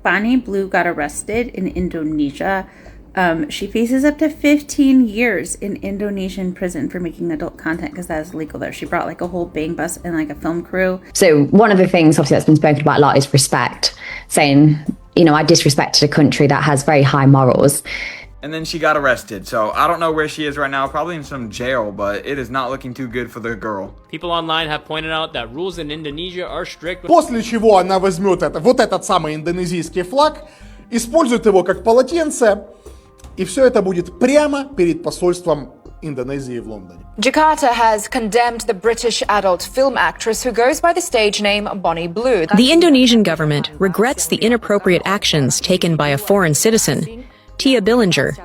Bonnie Blue got arrested in Indonesia. She faces up to 15 years in Indonesian prison for making adult content because that is legal there. She brought like a whole bang bus and like a film crew. So one of the things obviously that's been spoken about a lot is respect, saying, you know, I disrespected a country that has very high morals. And then she got arrested. So I don't know where she is right now, probably in some jail, but it is not looking too good for the girl. People online have pointed out that rules in Indonesia are strict. После чего она возьмет вот этот самый индонезийский флаг, использует его как полотенце, и все это будет прямо перед посольством Индонезии в Лондоне. Jakarta has condemned the British adult film actress who goes by the stage name Bonnie Blue. The Indonesian government regrets the inappropriate actions taken by a foreign citizen, Tia Billinger,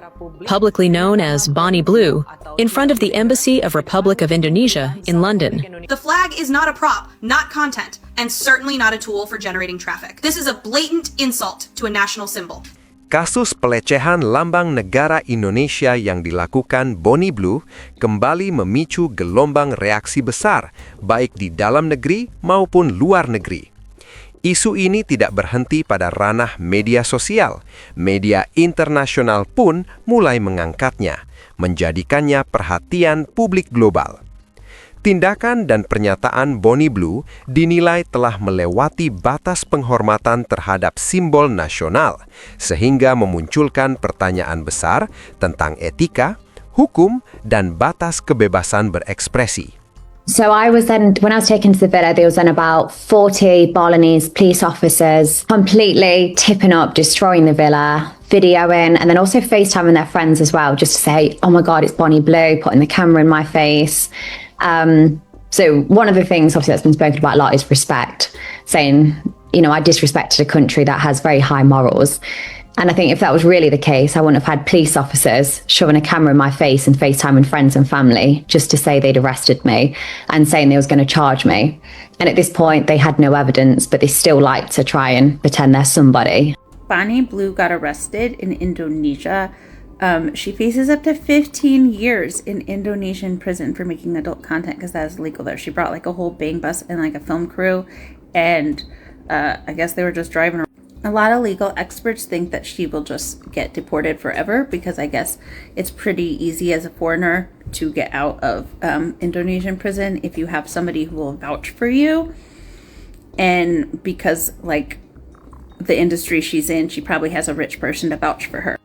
publicly known as Bonnie Blue, in front of the Embassy of Republic of Indonesia in London. The flag is not a prop, not content, and certainly not a tool for generating traffic. This is a blatant insult to a national symbol. Kasus pelecehan lambang negara Indonesia yang dilakukan Bonnie Blue kembali memicu gelombang reaksi besar, baik di dalam negeri maupun luar negeri. Isu ini tidak berhenti pada ranah media sosial. Media internasional pun mulai mengangkatnya, menjadikannya perhatian publik global. Tindakan dan pernyataan Bonnie Blue dinilai telah melewati batas penghormatan terhadap simbol nasional, sehingga memunculkan pertanyaan besar tentang etika, hukum, dan batas kebebasan berekspresi. So when I was taken to the villa, there was then about 40 Balinese police officers completely tipping up, destroying the villa, videoing, and then also FaceTiming their friends as well, just to say, oh my God, it's Bonnie Blue, putting the camera in my face. So one of the things obviously that's been spoken about a lot is respect, saying, you know, I disrespected a country that has very high morals. And I think if that was really the case, I wouldn't have had police officers shoving a camera in my face and FaceTiming friends and family just to say they'd arrested me and saying they was going to charge me. And at this point, they had no evidence, but they still like to try and pretend they're somebody. Bonnie Blue got arrested in Indonesia. She faces up to 15 years in Indonesian prison for making adult content because that is legal there. She brought like a whole bang bus and like a film crew, and I guess they were just driving around. A lot of legal experts think that she will just get deported forever because I guess it's pretty easy as a foreigner to get out of Indonesian prison if you have somebody who will vouch for you. And because like the industry she's in, she probably has a rich person to vouch for her.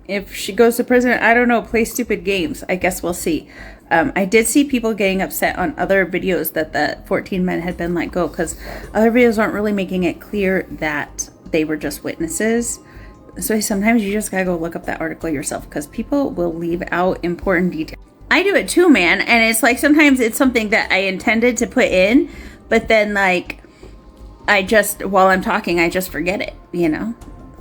If she goes to prison, I don't know, play stupid games. I guess we'll see. I did see people getting upset on other videos that the 14 men had been let go because other videos aren't really making it clear that they were just witnesses. So sometimes you just gotta go look up that article yourself because people will leave out important details. I do it too, man. And it's like sometimes it's something that I intended to put in, but then like while I'm talking, I just forget it, you know?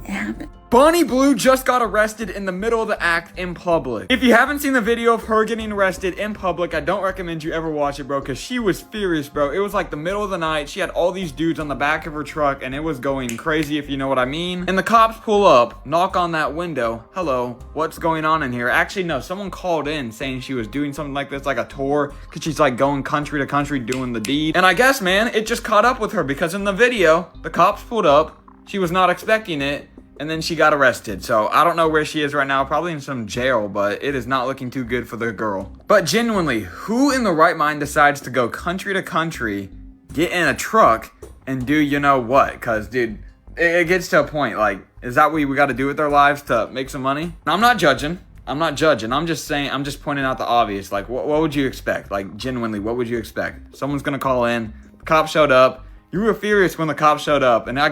It happens. Bonnie Blue just got arrested in the middle of the act in public. If you haven't seen the video of her getting arrested in public, I don't recommend you ever watch it, bro, because she was furious, bro. It was like the middle of the night. She had all these dudes on the back of her truck, and it was going crazy, if you know what I mean. And the cops pull up, knock on that window. Hello, what's going on in here? Actually, no, someone called in saying she was doing something like this, like a tour, because she's like going country to country doing the deed. And I guess, man, it just caught up with her, because in the video, the cops pulled up, she was not expecting it, and then she got arrested. So I don't know where she is right now, probably in some jail, but it is not looking too good for the girl. But genuinely, who in the right mind decides to go country to country, get in a truck, and do you know what? Because, dude, it gets to a point, like, is that what we got to do with our lives to make some money? I'm not judging. I'm just saying, I'm just pointing out the obvious. Like, what would you expect? Like, genuinely, what would you expect? Someone's going to call in, the cop showed up. You were furious when the cops showed up, and they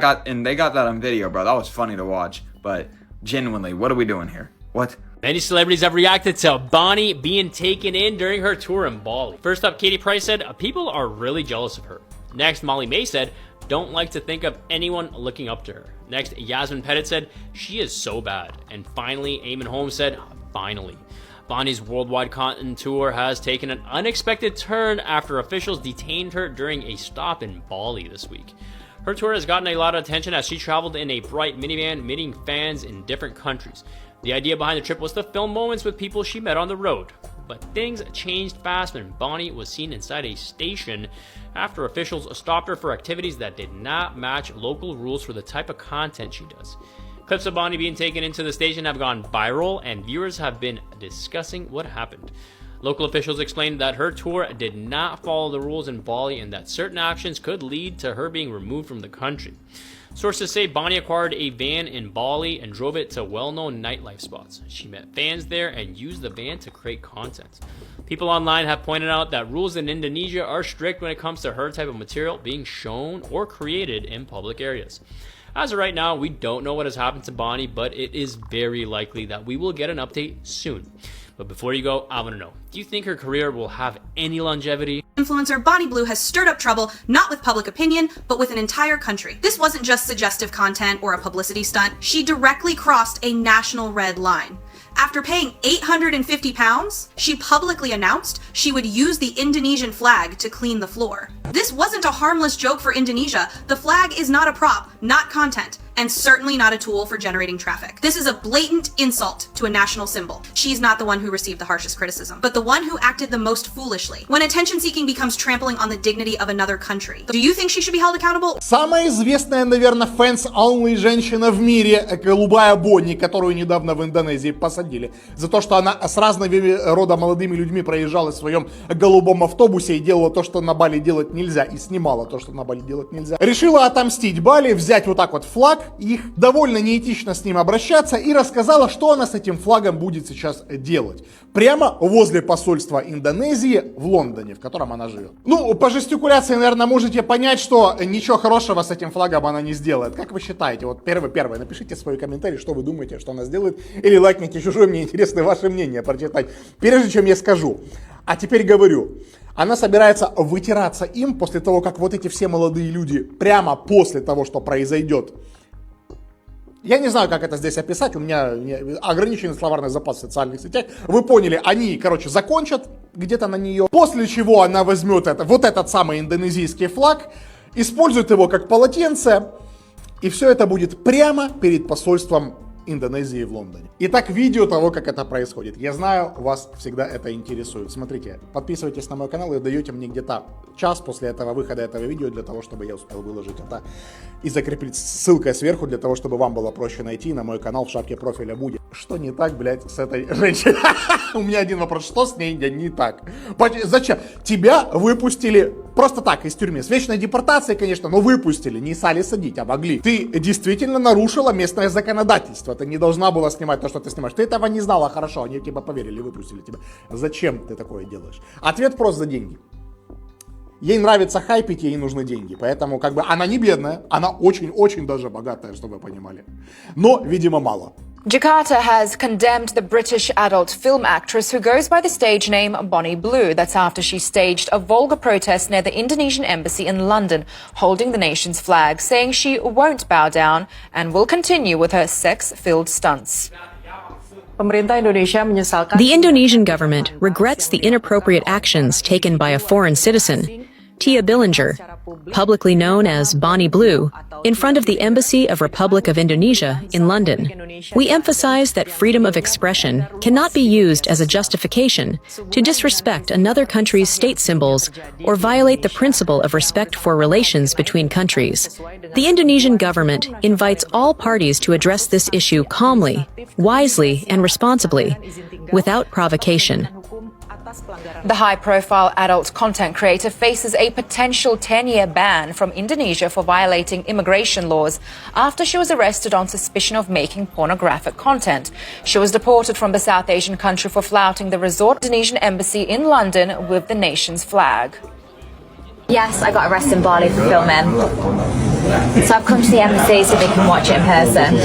got that on video, bro. That was funny to watch. But genuinely, what are we doing here? What? Many celebrities have reacted to Bonnie being taken in during her tour in Bali. First up, Katy Price said, people are really jealous of her. Next, Molly May said, don't like to think of anyone looking up to her. Next, Yasmin Pettit said, she is so bad. And finally, Eamon Holmes said, finally. Bonnie's worldwide content tour has taken an unexpected turn after officials detained her during a stop in Bali this week. Her tour has gotten a lot of attention as she traveled in a bright minivan, meeting fans in different countries. The idea behind the trip was to film moments with people she met on the road. But things changed fast when Bonnie was seen inside a station after officials stopped her for activities that did not match local rules for the type of content she does. Clips of Bonnie being taken into the station have gone viral, and viewers have been discussing what happened. Local officials explained that her tour did not follow the rules in Bali and that certain actions could lead to her being removed from the country. Sources say Bonnie acquired a van in Bali and drove it to well-known nightlife spots. She met fans there and used the van to create content. People online have pointed out that rules in Indonesia are strict when it comes to her type of material being shown or created in public areas. As of right now, we don't know what has happened to Bonnie, but it is very likely that we will get an update soon. But before you go, I want to know, do you think her career will have any longevity? Influencer Bonnie Blue has stirred up trouble, not with public opinion, but with an entire country. This wasn't just suggestive content or a publicity stunt. She directly crossed a national red line. After paying £850, she publicly announced she would use the Indonesian flag to clean the floor. This wasn't a harmless joke for Indonesia. The flag is not a prop, not content, and certainly not a tool for generating traffic. This is a blatant insult to a national symbol. She's not the one who received the harshest criticism, but the one who acted the most foolishly. When attention-seeking becomes trampling on the dignity of another country, do you think she should be held accountable? Самая известная, наверное, fans-only женщина в мире, голубая Бонни, которую недавно в Индонезии посадили за то, что она с разными рода молодыми людьми проезжала в своем голубом автобусе и делала то, что на Бали делать нельзя, и снимала то, что на Бали делать нельзя. Решила отомстить Бали, взять вот так вот флаг, их довольно неэтично с ним обращаться, и рассказала, что она с этим флагом будет сейчас делать. Прямо возле посольства Индонезии в Лондоне, в котором она живет. Ну, по жестикуляции, наверное, можете понять, что ничего хорошего с этим флагом она не сделает. Как вы считаете? Вот первое, напишите свой комментарий, что вы думаете, что она сделает, или лайкните чужое, мне интересно ваше мнение прочитать, прежде чем я скажу. А теперь говорю. Она собирается вытираться им после того, как вот эти все молодые люди, прямо после того, что произойдет. Я не знаю, как это здесь описать, у меня ограниченный словарный запас в социальных сетях. Вы поняли, они, закончат где-то на нее. После чего она возьмет вот этот самый индонезийский флаг, использует его как полотенце, и все это будет прямо перед посольством Индонезии в Лондоне. Итак, видео того, как это происходит. Я знаю, вас всегда это интересует. Смотрите, подписывайтесь на мой канал и даете мне где-то час после этого выхода этого видео, для того, чтобы я успел выложить это и закрепить ссылкой сверху, для того, чтобы вам было проще найти. На мой канал в шапке профиля будет. Что не так, блядь, с этой женщиной? У меня один вопрос, что с ней не так? Зачем? Тебя выпустили просто так из тюрьмы. С вечной депортацией, конечно, но выпустили. Не стали садить, а могли. Ты действительно нарушила местное законодательство. Ты не должна была снимать то, что ты снимаешь. Ты этого не знала, хорошо, они тебе поверили, выпустили тебя. Зачем ты такое делаешь? Ответ просто за деньги. Ей нравится хайпить, ей нужны деньги. Поэтому она не бедная, она очень-очень даже богатая, чтобы вы понимали. Но, видимо, мало. Jakarta has condemned the British adult film actress who goes by the stage name Bonnie Blue. That's after she staged a vulgar protest near the Indonesian embassy in London, holding the nation's flag, saying she won't bow down and will continue with her sex-filled stunts. The Indonesian government regrets the inappropriate actions taken by a foreign citizen, Tia Billinger, publicly known as Bonnie Blue, in front of the Embassy of Republic of Indonesia in London. We emphasize that freedom of expression cannot be used as a justification to disrespect another country's state symbols or violate the principle of respect for relations between countries. The Indonesian government invites all parties to address this issue calmly, wisely, and responsibly, without provocation. The high-profile adult content creator faces a potential 10-year ban from Indonesia for violating immigration laws after she was arrested on suspicion of making pornographic content. She was deported from the South Asian country for flouting the resort Indonesian embassy in London with the nation's flag. Yes, I got arrested in Bali for filming. So I've come to the embassy so they can watch it in person.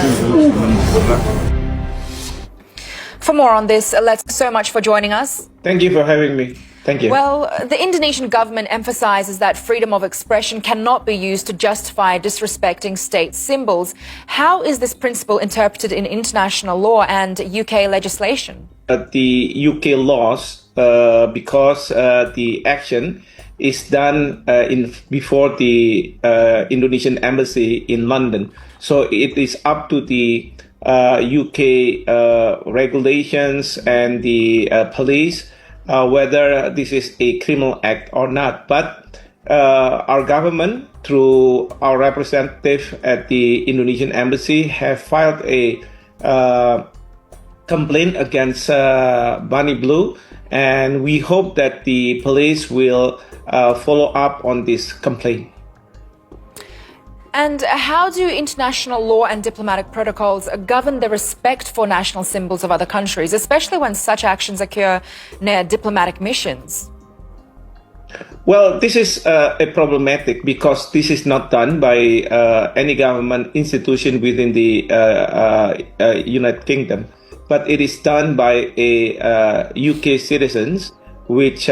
For more on this, let's so much for joining us. Thank you for having me. Thank you. Well, the Indonesian government emphasizes that freedom of expression cannot be used to justify disrespecting state symbols. How is this principle interpreted in international law and UK legislation? The UK laws, because the action is done before the Indonesian embassy in London. So it is up to the UK regulations and the police whether this is a criminal act or not. But our government, through our representative at the Indonesian embassy, have filed a complaint against Bani Blue, and we hope that the police will follow up on this complaint. And how do international law and diplomatic protocols govern the respect for national symbols of other countries, especially when such actions occur near diplomatic missions? Well, this is problematic because this is not done by any government institution within the United Kingdom, but it is done by a UK citizens, which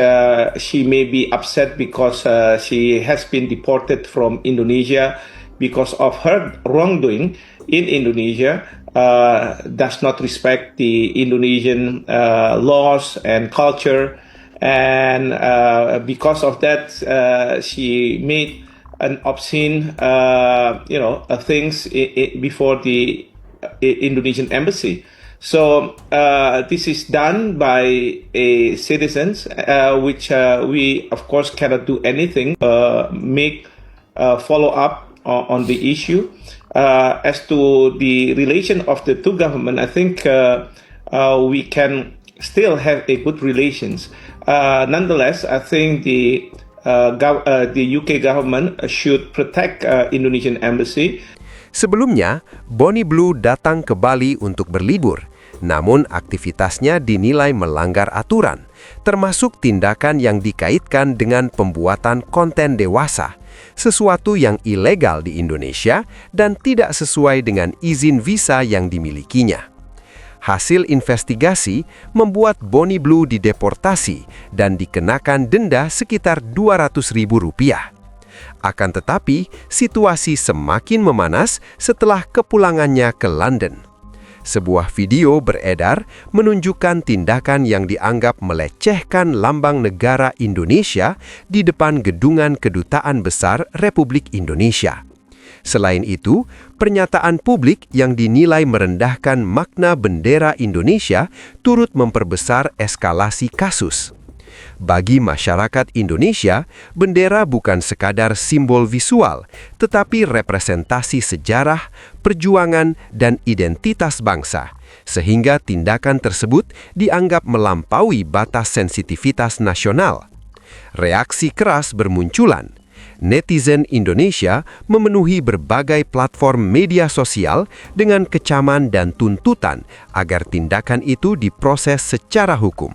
she may be upset because she has been deported from Indonesia because of her wrongdoing in Indonesia, does not respect the Indonesian laws and culture, and because of that, she made an obscene, things before the Indonesian embassy. So this is done by a citizens, which we of course cannot do anything. Make follow up on the issue. As to the relation of the two governments, I think we can still have a good relations. Nonetheless, I think the UK government should protect Indonesian embassy. Sebelumnya, Boni Blue datang ke Bali untuk berlibur, namun aktivitasnya dinilai melanggar aturan, termasuk tindakan yang dikaitkan dengan pembuatan konten dewasa, sesuatu yang ilegal di Indonesia dan tidak sesuai dengan izin visa yang dimilikinya. Hasil investigasi membuat Boni Blue dideportasi dan dikenakan denda sekitar Rp200.000. Akan tetapi, situasi semakin memanas setelah kepulangannya ke London. Sebuah video beredar menunjukkan tindakan yang dianggap melecehkan lambang negara Indonesia di depan gedungan Kedutaan Besar Republik Indonesia. Selain itu, pernyataan publik yang dinilai merendahkan makna bendera Indonesia turut memperbesar eskalasi kasus. Bagi masyarakat Indonesia, bendera bukan sekadar simbol visual, tetapi representasi sejarah, perjuangan, dan identitas bangsa, sehingga tindakan tersebut dianggap melampaui batas sensitivitas nasional. Reaksi keras bermunculan. Netizen Indonesia memenuhi berbagai platform media sosial dengan kecaman dan tuntutan agar tindakan itu diproses secara hukum.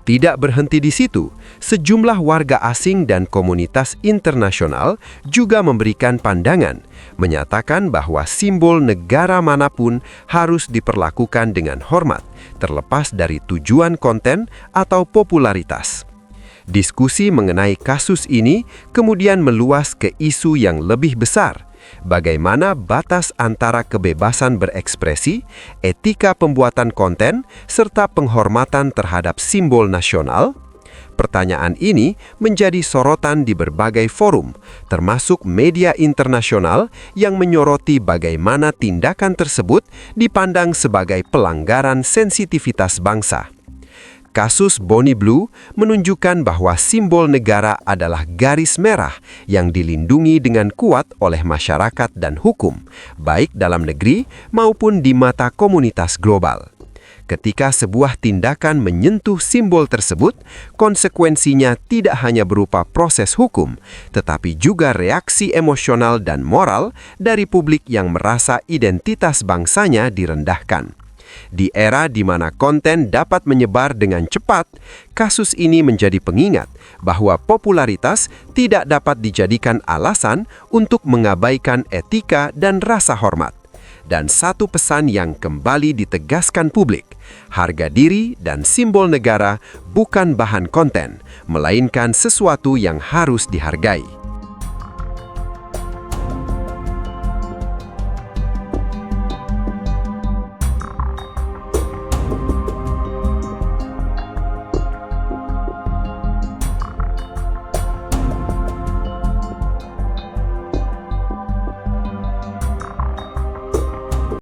Tidak berhenti di situ, sejumlah warga asing dan komunitas internasional juga memberikan pandangan, menyatakan bahwa simbol negara manapun harus diperlakukan dengan hormat, terlepas dari tujuan konten atau popularitas. Diskusi mengenai kasus ini kemudian meluas ke isu yang lebih besar, bagaimana batas antara kebebasan berekspresi, etika pembuatan konten, serta penghormatan terhadap simbol nasional? Pertanyaan ini menjadi sorotan di berbagai forum, termasuk media internasional yang menyoroti bagaimana tindakan tersebut dipandang sebagai pelanggaran sensitivitas bangsa. Kasus Boni Blue menunjukkan bahwa simbol negara adalah garis merah yang dilindungi dengan kuat oleh masyarakat dan hukum, baik dalam negeri maupun di mata komunitas global. Ketika sebuah tindakan menyentuh simbol tersebut, konsekuensinya tidak hanya berupa proses hukum, tetapi juga reaksi emosional dan moral dari publik yang merasa identitas bangsanya direndahkan. Di era di mana konten dapat menyebar dengan cepat, kasus ini menjadi pengingat bahwa popularitas tidak dapat dijadikan alasan untuk mengabaikan etika dan rasa hormat. Dan satu pesan yang kembali ditegaskan publik, harga diri dan simbol negara bukan bahan konten, melainkan sesuatu yang harus dihargai.